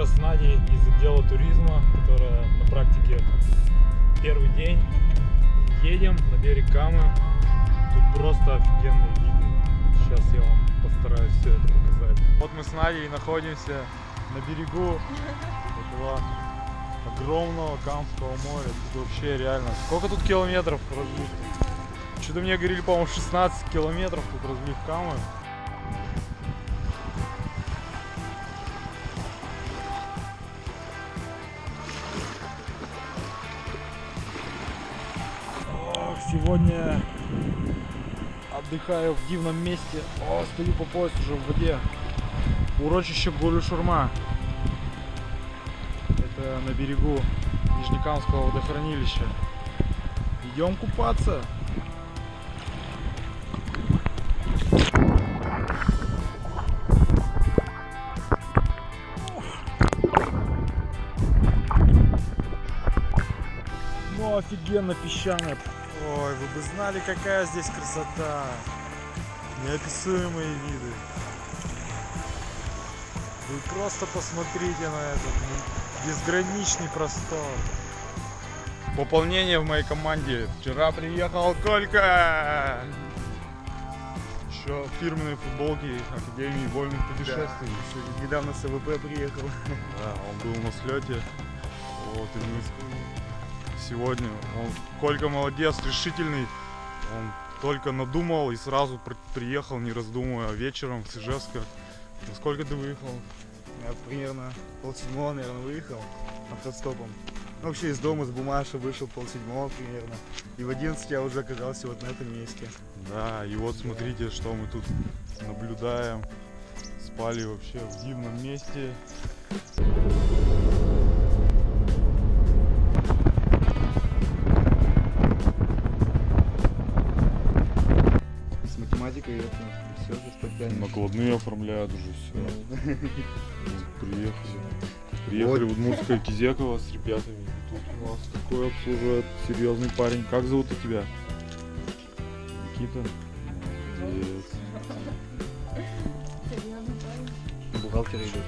сейчас с Надей из отдела туризма, которая на практике первый день. Едем на берег Камы. Тут просто офигенные виды. Сейчас я вам постараюсь все это показать. Вот мы с Надей находимся на берегу этого огромного Камского моря. Тут вообще реально. Сколько тут километров разлив? Что-то мне говорили, по-моему, 16 километров тут разлив Камы. Сегодня отдыхаю в дивном месте. Стою по пояс уже в воде. Урочище Голюшурма. Это на берегу Нижнекамского водохранилища. Идем купаться. Ну офигенно песчаная. Ой, вы бы знали, какая здесь красота. Неописуемые виды. Вы просто посмотрите на этот безграничный простор. Пополнение в моей команде. Вчера приехал Колька. Еще фирменные футболки Академии вольных путешествий. Да, недавно с АВП приехал. Да, он был на слете. Вот, и мы сегодня. Колька молодец, решительный. Он только надумал и сразу приехал, не раздумывая, вечером с Ижевска. Во сколько ты выехал? Я примерно 6:30, наверное, выехал автостопом. Вообще из дома, с Бумаша вышел 6:30 примерно. И в 11 я уже оказался вот на этом месте. Да, и вот смотрите, что мы тут наблюдаем. Спали вообще в дивном месте. С математикой это все же спокойно. Накладные оформляют уже все. Приехали в Удмуртское Кизяково с ребятами. Тут у нас такой обслуживает серьезный парень. Как зовут тебя? Никита? Молодец. Бухгалтер идет.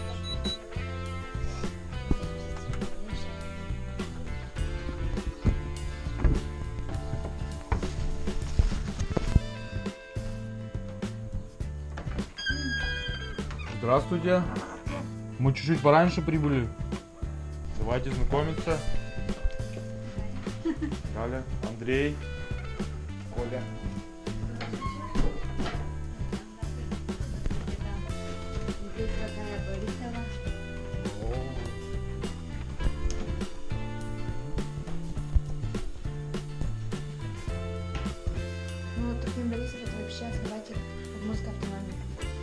Здравствуйте. Мы чуть-чуть пораньше прибыли. Давайте знакомиться. Галя, Андрей, Коля. Ну, Трофим Борисов — это вообще основатель Удмуртской автономии.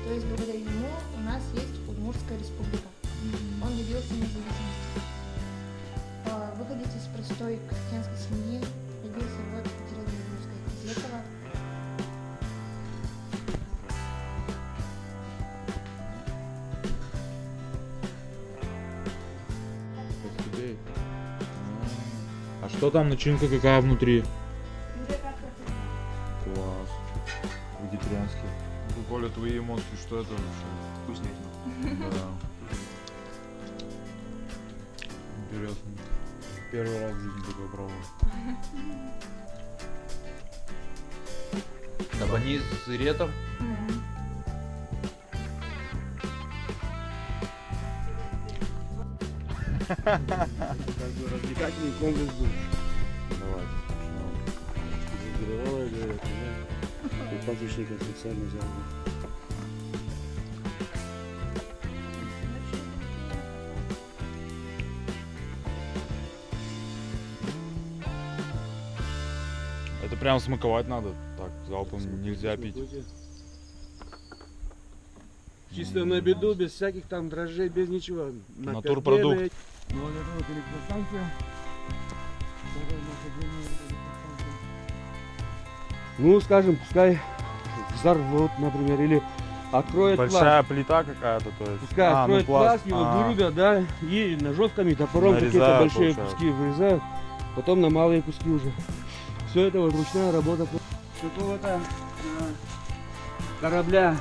То есть благодаря ему у нас есть Удмуртская республика. Он добился независимости. Выходец из простой крестьянской семьи, родился вот в деревне Удмуртская Кизяково. А что там, начинка какая внутри? Класс. Вегетарианский. Ну, Коля, твои эмоции, что это вообще? Вкуснятина. Да. Интересно. Первый раз в жизни такое пробую. Кабани с сыретом. Как бы развлекательный комплекс был. Давайте. Здорово, говорят, и пасечник специально взял. Это прям смаковать надо. Так, залпом нельзя пить. Чисто на беду, без всяких там дрожжей, без ничего. Натурпродукт. Ну, вот это вот электростанция. Ну, скажем, пускай взорвут, например, или откроет Большая плита какая-то, то есть. пускай откроет пласт, его А. вырубят, да, и ножовками, топором какие-то Нарезают, большие получается. куски вырезают, потом на малые куски уже. Все это вот ручная работа. Какого-то корабля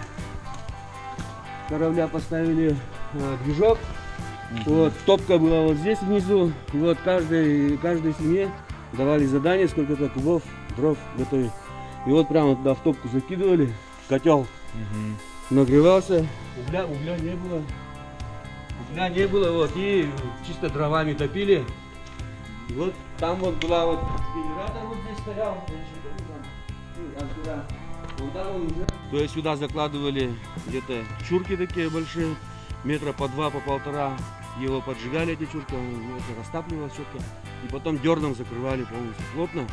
поставили движок, Вот, топка была вот здесь внизу. И вот каждой семье давали задание, сколько-то кубов дров готовить. И вот прямо туда в топку закидывали, котел нагревался, угля не было. Угля не было, вот, и чисто дровами топили. И вот там вот была вот генератор вот здесь стоял, вон там он уже. То есть сюда закладывали где-то чурки такие большие, метра по 2, по 1,5. Его поджигали эти чурки, он растапливалось четко. И потом дерном закрывали полностью плотно.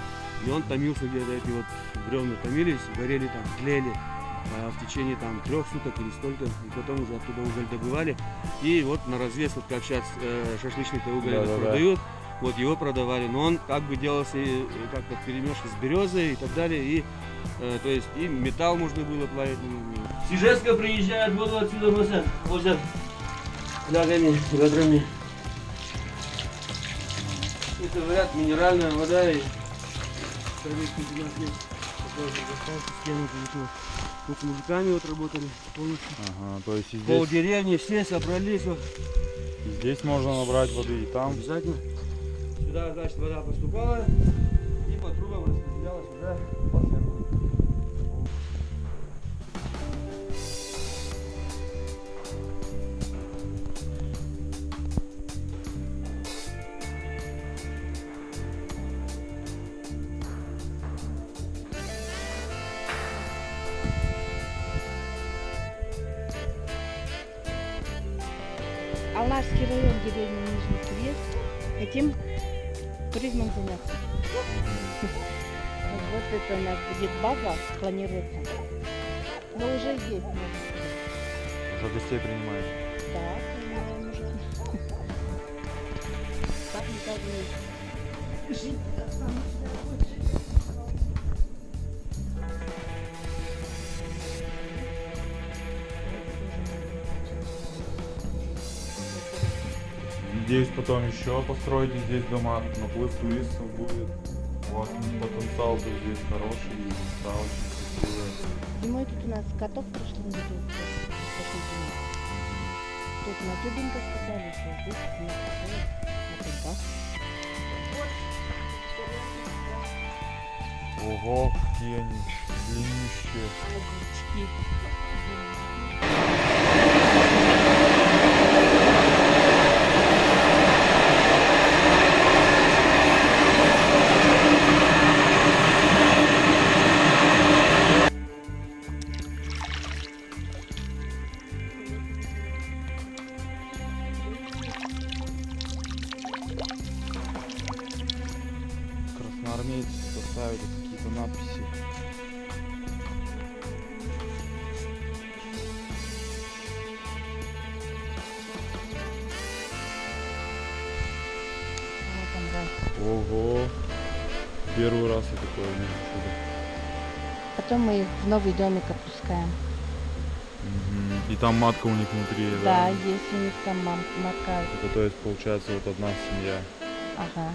И он томился где-то, эти вот бревна томились, горели там, тлели в течение там 3 суток или столько. И потом уже оттуда уголь добывали. И вот на развес, вот как сейчас шашлычный-то уголь продают, вот его продавали. Но он как бы делался как-то в перемешке с березой и так далее. И, то есть и металл можно было плавить. С Ижевска приезжают, воду отсюда возят флягами, ведрами. Это, говорят, минеральная вода и травички у нас есть. Тут с мужиками вот работали полностью. Ага, то есть и здесь, Пол деревни все собрались. Вот. и здесь можно набрать воды, и там. Обязательно. Сюда, значит, вода поступала и по трубам распределялась уже по фермам. Аларский район, деревня Нижний Крест. Хотим туризмом заняться. Вот это у нас будет база, планируется. Но уже есть. Уже гостей принимают. Да, принимаем уже. Так мы должны жить, как самое лучшее. Надеюсь, потом еще построите здесь дома, наплыв туристов будет. У вас потенциал тут здесь хороший, и места очень красивые. Зимой тут у нас каток в прошлом году. Прошлой зимой. Тут на тюбинках катались, а здесь на каток, на коньках. Ого, какие они длиннющие. Водички. Красноармейцы поставили какие-то надписи. Вот он, да. Ого, первый раз я такое вижу чудо. Потом мы их в новый домик опускаем. И там матка у них внутри, Да, есть у них там матка. Это то есть получается вот одна семья. Ага.